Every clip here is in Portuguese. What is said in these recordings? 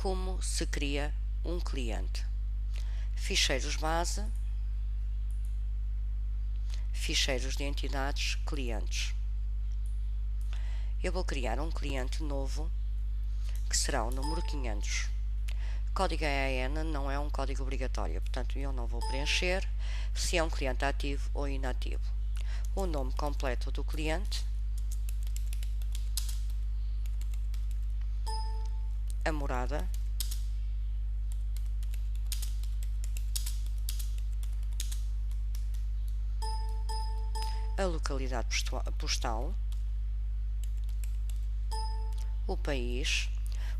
Como se cria um cliente. Ficheiros base, ficheiros de entidades, clientes. Eu vou criar um cliente novo, que será o número 500. Código EAN não é um código obrigatório, portanto eu não vou preencher se é um cliente ativo ou inativo. O nome completo do cliente, a morada, a localidade postal, o país,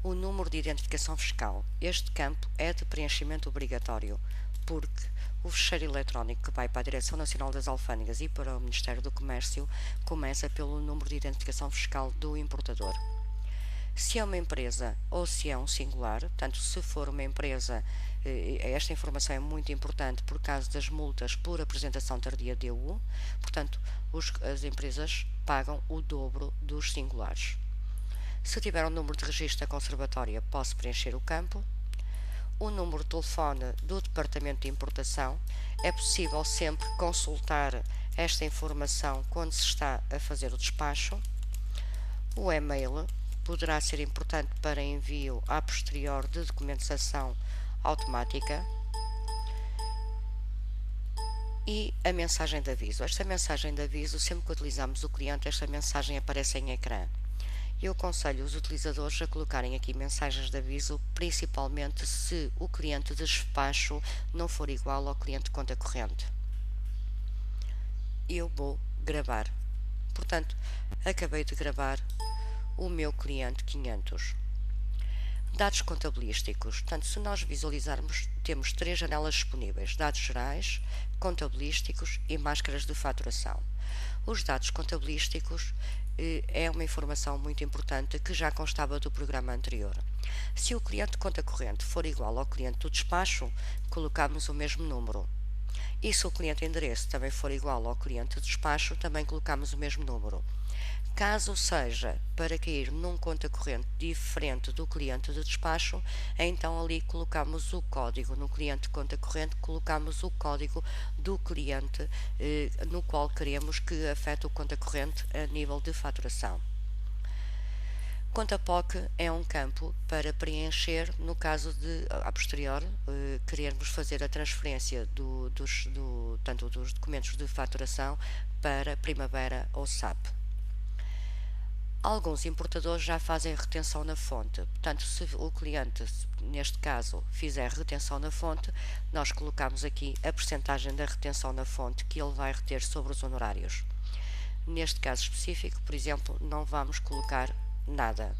o número de identificação fiscal. Este campo é de preenchimento obrigatório, porque o ficheiro eletrónico que vai para a Direção Nacional das Alfândegas e para o Ministério do Comércio começa pelo número de identificação fiscal do importador. Se é uma empresa ou se é um singular, portanto, se for uma empresa, esta informação é muito importante por causa das multas por apresentação tardia de EU, portanto, as empresas pagam o dobro dos singulares. Se tiver um número de registro da conservatória, posso preencher o campo. O número de telefone do Departamento de Importação, é possível sempre consultar esta informação quando se está a fazer o despacho. O e-mail poderá ser importante para envio a posterior de documentação automática. E a mensagem de aviso. Esta mensagem de aviso, sempre que utilizamos o cliente, esta mensagem aparece em ecrã. Eu aconselho os utilizadores a colocarem aqui mensagens de aviso, principalmente se o cliente de despacho não for igual ao cliente de conta corrente. Eu vou gravar. Portanto, acabei de gravar o meu cliente 500. Dados contabilísticos. Portanto, se nós visualizarmos, temos 3 janelas disponíveis: dados gerais, contabilísticos e máscaras de faturação. Os dados contabilísticos é uma informação muito importante que já constava do programa anterior. Se o cliente de conta corrente for igual ao cliente do despacho, colocamos o mesmo número. E se o cliente de endereço também for igual ao cliente de despacho, também colocamos o mesmo número. Caso seja para cair num conta corrente diferente do cliente de despacho, então ali colocamos o código. No cliente de conta corrente colocamos o código do cliente no qual queremos que afete o conta corrente a nível de faturação. Conta POC é um campo para preencher no caso de, a posterior, querermos fazer a transferência tanto dos documentos de faturação para Primavera ou SAP. Alguns importadores já fazem retenção na fonte, portanto, se o cliente, neste caso, fizer retenção na fonte, nós colocamos aqui a percentagem da retenção na fonte que ele vai reter sobre os honorários. Neste caso específico, por exemplo, não vamos colocar nada.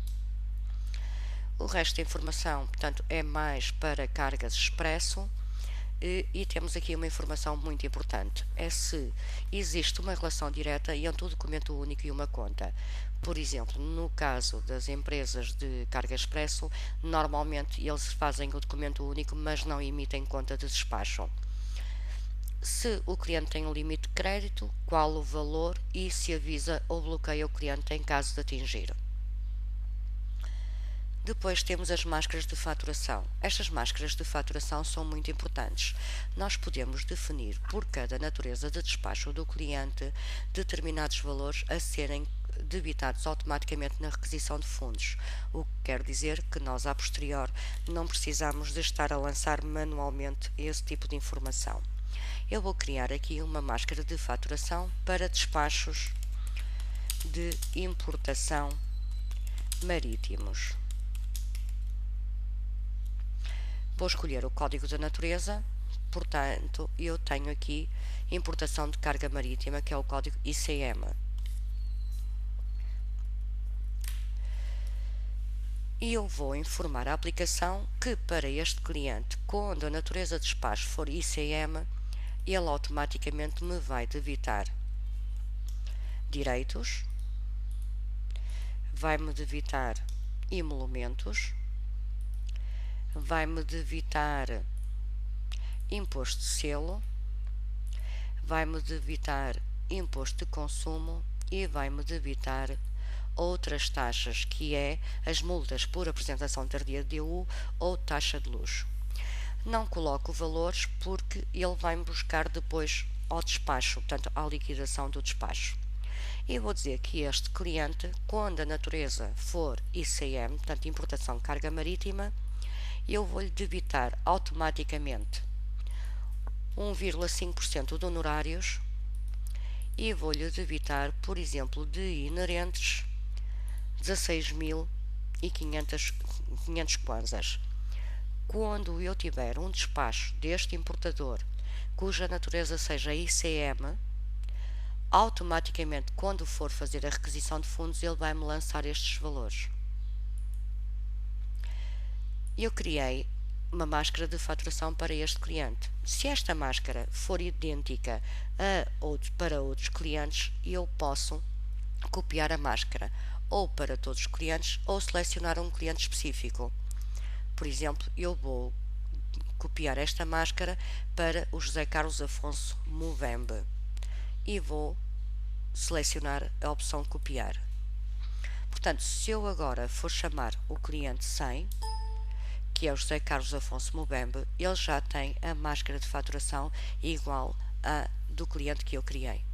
O resto da informação, portanto, é mais para cargas expresso. E temos aqui uma informação muito importante, é se existe uma relação direta entre o documento único e uma conta. Por exemplo, no caso das empresas de carga expresso, normalmente eles fazem o documento único, mas não emitem conta de despacho. Se o cliente tem um limite de crédito, qual o valor e se avisa ou bloqueia o cliente em caso de atingir. Depois temos as máscaras de faturação. Estas máscaras de faturação são muito importantes. Nós podemos definir por cada natureza de despacho do cliente determinados valores a serem debitados automaticamente na requisição de fundos, o que quer dizer que nós, a posterior, não precisamos de estar a lançar manualmente esse tipo de informação. Eu vou criar aqui uma máscara de faturação para despachos de importação marítimos. Vou escolher o código da natureza, portanto, eu tenho aqui importação de carga marítima, que é o código ICM. E eu vou informar a aplicação que para este cliente, quando a natureza de despacho for ICM, ele automaticamente me vai debitar direitos, vai-me debitar emolumentos, vai-me debitar imposto de selo, vai-me debitar imposto de consumo e vai-me debitar outras taxas, que é as multas por apresentação tardia de DU ou taxa de luz. Não coloco valores porque ele vai-me buscar depois ao despacho, portanto, à liquidação do despacho. E vou dizer que este cliente, quando a natureza for ICM, portanto, importação de carga marítima, eu vou-lhe debitar automaticamente 1,5% de honorários e vou-lhe debitar, por exemplo, de inerentes 16.500 kwanzas. Quando eu tiver um despacho deste importador cuja natureza seja ICM, automaticamente, quando for fazer a requisição de fundos, ele vai-me lançar estes valores. Eu criei uma máscara de faturação para este cliente. Se esta máscara for idêntica para outros clientes, eu posso copiar a máscara ou para todos os clientes ou selecionar um cliente específico. Por exemplo, eu vou copiar esta máscara para o José Carlos Afonso Movembe e vou selecionar a opção copiar. Portanto, se eu agora for chamar o cliente 100, que é o José Carlos Afonso Movembe, ele já tem a máscara de faturação igual à do cliente que eu criei.